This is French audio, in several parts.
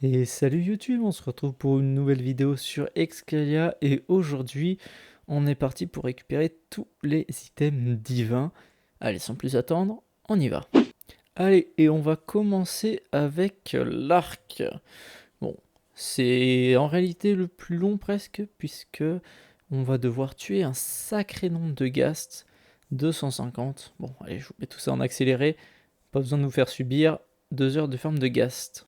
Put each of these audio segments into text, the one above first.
Et salut YouTube, on se retrouve pour une nouvelle vidéo sur Excalia et aujourd'hui on est parti pour récupérer tous les items divins. Allez, sans plus attendre, on y va. Allez, et on va commencer avec l'arc. Bon, c'est en réalité le plus long presque puisque on va devoir tuer un sacré nombre de ghasts, 250. Bon, allez, je vous mets tout ça en accéléré, pas besoin de nous faire subir 2 heures de farm de ghast.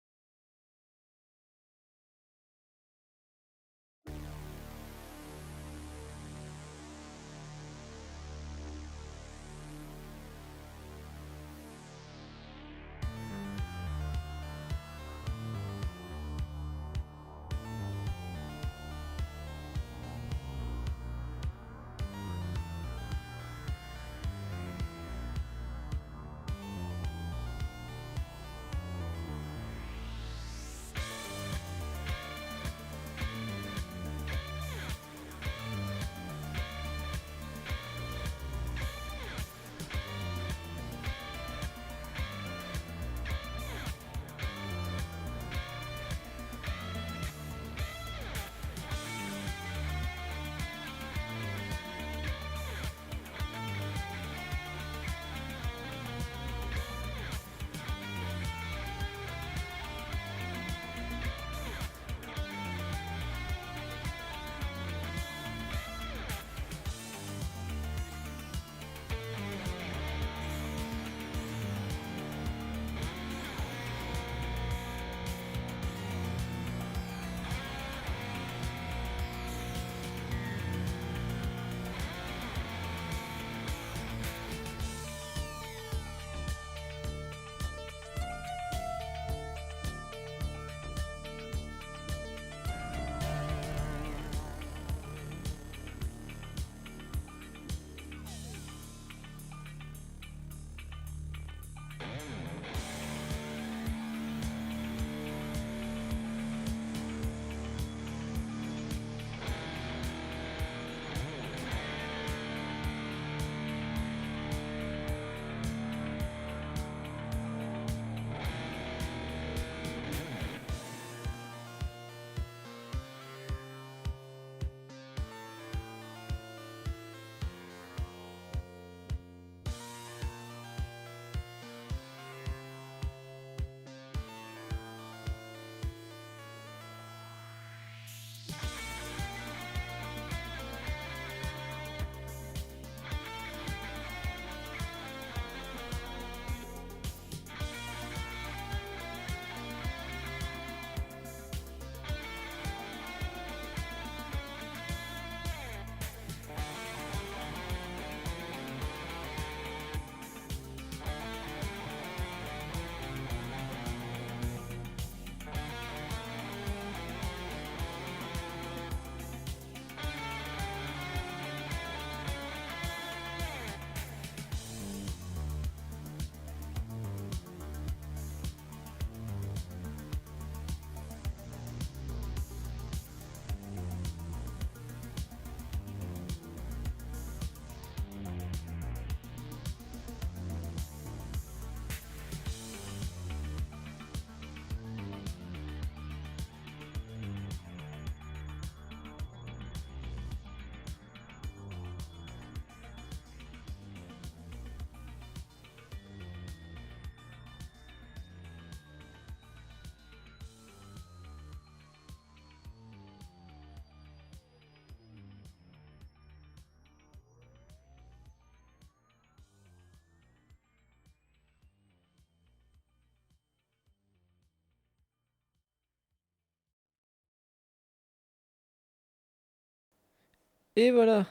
Et voilà,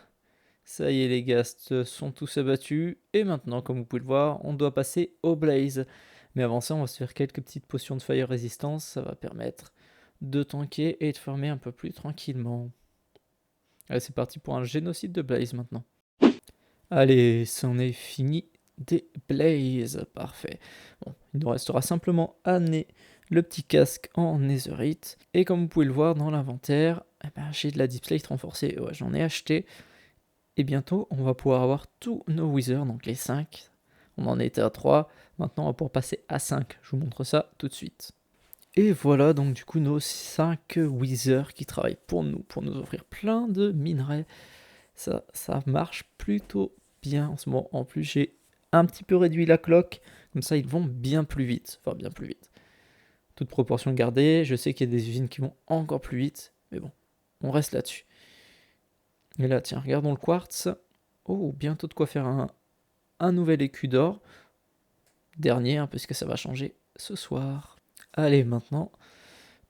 ça y est, les ghasts sont tous abattus. Et maintenant, comme vous pouvez le voir, on doit passer au blaze. Mais avant ça, on va se faire quelques petites potions de fire résistance. Ça va permettre de tanker et de farmer un peu plus tranquillement. Allez, c'est parti pour un génocide de blaze maintenant. Allez, c'en est fini des blazes. Parfait. Bon, il nous restera simplement à amener le petit casque en netherite. Et comme vous pouvez le voir dans l'inventaire, eh ben, j'ai de la deep slate renforcée. Ouais, j'en ai acheté. Et bientôt, on va pouvoir avoir tous nos withers, donc les 5. On en était à 3. Maintenant, on va pouvoir passer à 5. Je vous montre ça tout de suite. Et voilà donc du coup nos 5 wizards qui travaillent pour nous offrir plein de minerais. Ça marche plutôt bien en ce moment. En plus, j'ai un petit peu réduit la cloque, comme ça ils vont bien plus vite. Enfin, bien plus vite. Toute proportion gardée, je sais qu'il y a des usines qui vont encore plus vite, mais bon, on reste là-dessus. Et là, tiens, regardons le quartz. Oh, bientôt de quoi faire un nouvel écu d'or. Dernier, hein, parce que ça va changer ce soir. Allez, maintenant,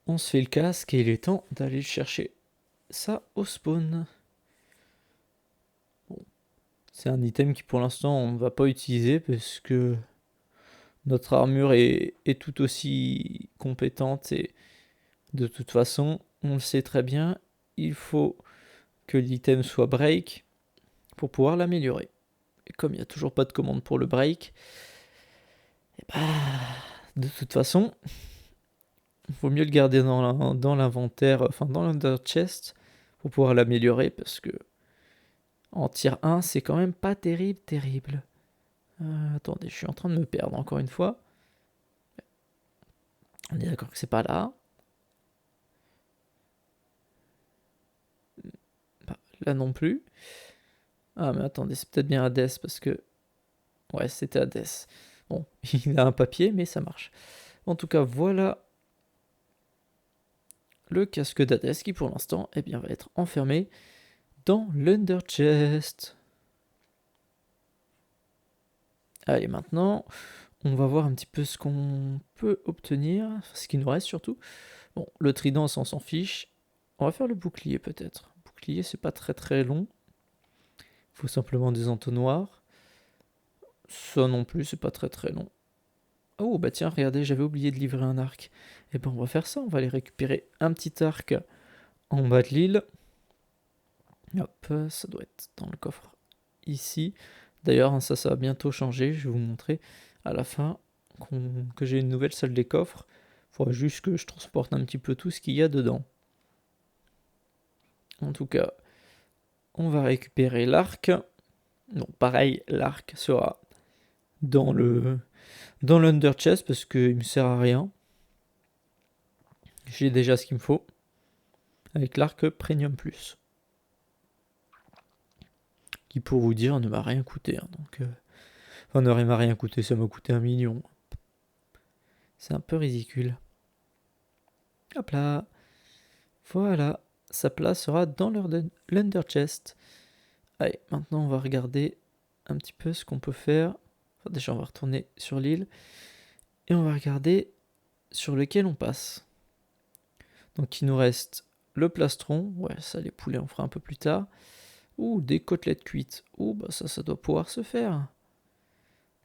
on se fait le casque et il est temps d'aller chercher ça au spawn. Bon, c'est un item qui pour l'instant on ne va pas utiliser parce que notre armure est tout aussi compétente et de toute façon, on le sait très bien, il faut que l'item soit break pour pouvoir l'améliorer. Et comme il n'y a toujours pas de commande pour le break, et bah, de toute façon, il vaut mieux le garder dans l'inventaire, enfin dans l'under chest, pour pouvoir l'améliorer parce que en tier 1, c'est quand même pas terrible. Attendez, je suis en train de me perdre encore une fois. On est d'accord que c'est pas là. Bah, là non plus. Ah mais attendez, c'est peut-être bien Hades parce que... Ouais, c'était Hades. Bon, il a un papier, mais ça marche. En tout cas, voilà le casque d'Hades qui pour l'instant eh bien, va être enfermé dans l'Under Chest. Allez, maintenant, on va voir un petit peu ce qu'on peut obtenir, ce qui nous reste surtout. Bon, le trident, ça, on s'en fiche. On va faire le bouclier peut-être. Bouclier, c'est pas très long. Il faut simplement des entonnoirs. Ça non plus, c'est pas très long. Oh, bah tiens, regardez, j'avais oublié de livrer un arc. Eh ben, on va faire ça, on va aller récupérer un petit arc en bas de l'île. Hop, ça doit être dans le coffre ici. D'ailleurs, hein, ça va bientôt changer, je vais vous montrer à la fin que j'ai une nouvelle salle des coffres. Il faudra juste que je transporte un petit peu tout ce qu'il y a dedans. En tout cas, on va récupérer l'arc. Donc pareil, l'arc sera dans l'under chest parce qu'il me sert à rien. J'ai déjà ce qu'il me faut avec l'arc Premium Plus, qui pour vous dire ne m'a rien coûté. Hein, donc, enfin, ne m'a rien coûté, ça m'a coûté 1 million. C'est un peu ridicule. Hop là. Voilà. Sa place sera dans l'under chest. Allez, maintenant on va regarder un petit peu ce qu'on peut faire. Enfin, déjà on va retourner sur l'île. Et on va regarder sur lequel on passe. Donc il nous reste le plastron. Ouais, ça les poulets on fera un peu plus tard. Ouh, des côtelettes cuites. Ouh, bah ça doit pouvoir se faire.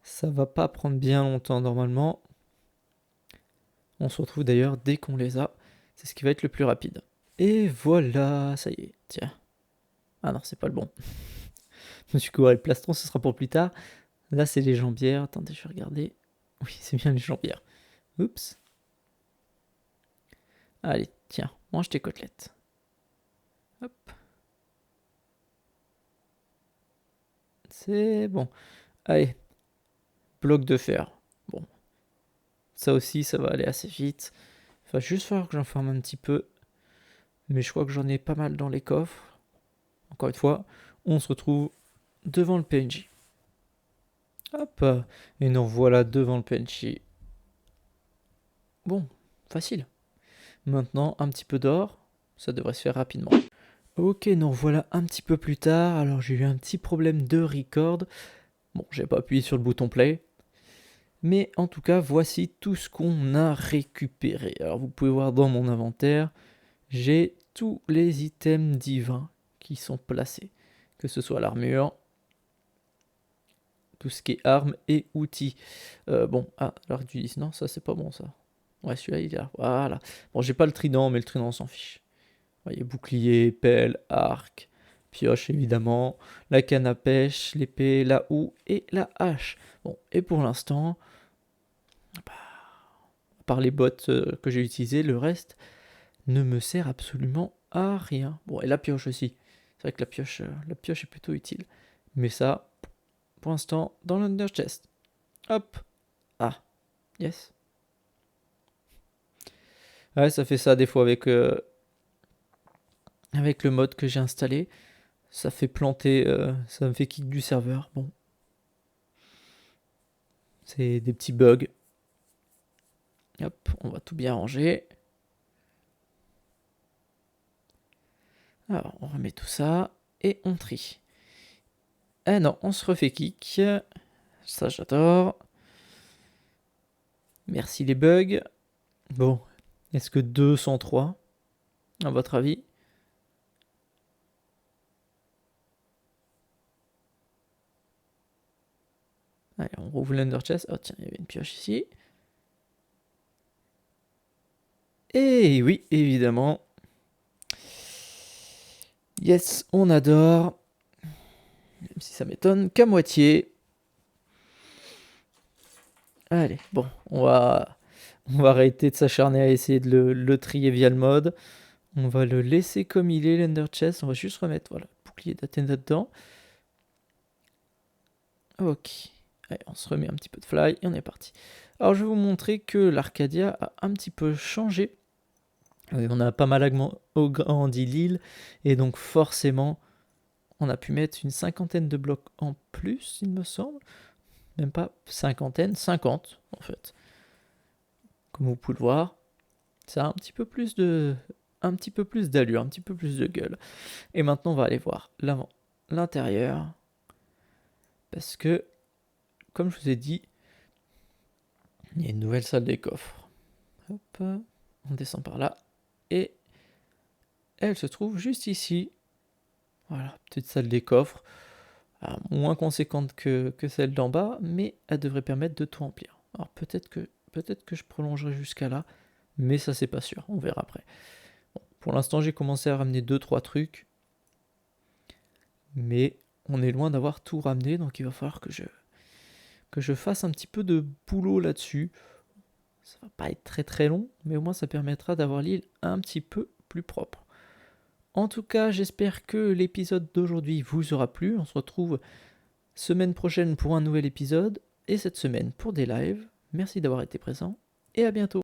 Ça va pas prendre bien longtemps normalement. On se retrouve d'ailleurs dès qu'on les a. C'est ce qui va être le plus rapide. Et voilà, ça y est, tiens. Ah non, c'est pas le bon. Je me suis couru le plastron, ce sera pour plus tard. Là, c'est les jambières. Attendez, je vais regarder. Oui, c'est bien les jambières. Oups. Allez, tiens, mange tes côtelettes. Hop. C'est bon. Allez, bloc de fer. Bon, ça aussi, ça va aller assez vite. Il va juste falloir que j'en forme un petit peu. Mais je crois que j'en ai pas mal dans les coffres. Encore une fois, on se retrouve devant le PNJ. Hop, et nous voilà devant le PNJ. Bon, facile. Maintenant, un petit peu d'or, ça devrait se faire rapidement. Ok, nous voilà un petit peu plus tard. Alors j'ai eu un petit problème de record. Bon, j'ai pas appuyé sur le bouton play. Mais en tout cas, voici tout ce qu'on a récupéré. Alors vous pouvez voir dans mon inventaire, j'ai tous les items divins qui sont placés. Que ce soit l'armure, tout ce qui est armes et outils. Bon, ah, l'arc du 10, non, ça c'est pas bon ça. Ouais, celui-là il est là, voilà. Bon, j'ai pas le trident, mais le trident on s'en fiche. Vous voyez, bouclier, pelle, arc, pioche évidemment, la canne à pêche, l'épée, la houe et la hache. Bon, et pour l'instant, bah, à part les bottes que j'ai utilisées, le reste ne me sert absolument à rien. Bon, et la pioche aussi. C'est vrai que la pioche est plutôt utile. Mais ça, pour l'instant, dans l'under chest. Hop. Ah, yes. Ouais, ça fait ça des fois avec le mode que j'ai installé. Ça fait planter, ça me fait kick du serveur. Bon, c'est des petits bugs. Hop, on va tout bien ranger. Alors, on remet tout ça et on trie. Ah non, on se refait kick. Ça, j'adore. Merci les bugs. Bon, est-ce que 203, à votre avis? Allez, on rouvre l'Under Chest. Oh tiens, il y avait une pioche ici. Et oui, évidemment. Yes, on adore. Même si ça m'étonne qu'à moitié. Allez, bon, on va arrêter de s'acharner à essayer de le trier via le mode. On va le laisser comme il est, l'Under Chest. On va juste remettre, voilà, le bouclier d'Athéna dedans. Ok. Allez, on se remet un petit peu de fly et on est parti. Alors, je vais vous montrer que l'Arcadia a un petit peu changé. On a pas mal agrandi l'île et donc forcément, on a pu mettre une cinquantaine de blocs en plus, il me semble. Même pas cinquantaine, 50 en fait. Comme vous pouvez le voir, ça a un petit peu plus d'allure, un petit peu plus de gueule. Et maintenant, on va aller voir l'avant, l'intérieur, parce que, comme je vous ai dit, il y a une nouvelle salle des coffres. Hop, on descend par là, et elle se trouve juste ici. Voilà, petite salle des coffres, moins conséquente que celle d'en bas, mais elle devrait permettre de tout remplir. Alors peut-être que je prolongerai jusqu'à là, mais ça c'est pas sûr, on verra après. Bon, pour l'instant j'ai commencé à ramener 2-3 trucs, mais on est loin d'avoir tout ramené, donc il va falloir que je fasse un petit peu de boulot là-dessus. Ça va pas être très très long, mais au moins ça permettra d'avoir l'île un petit peu plus propre. En tout cas, j'espère que l'épisode d'aujourd'hui vous aura plu. On se retrouve semaine prochaine pour un nouvel épisode, et cette semaine pour des lives. Merci d'avoir été présent, et à bientôt.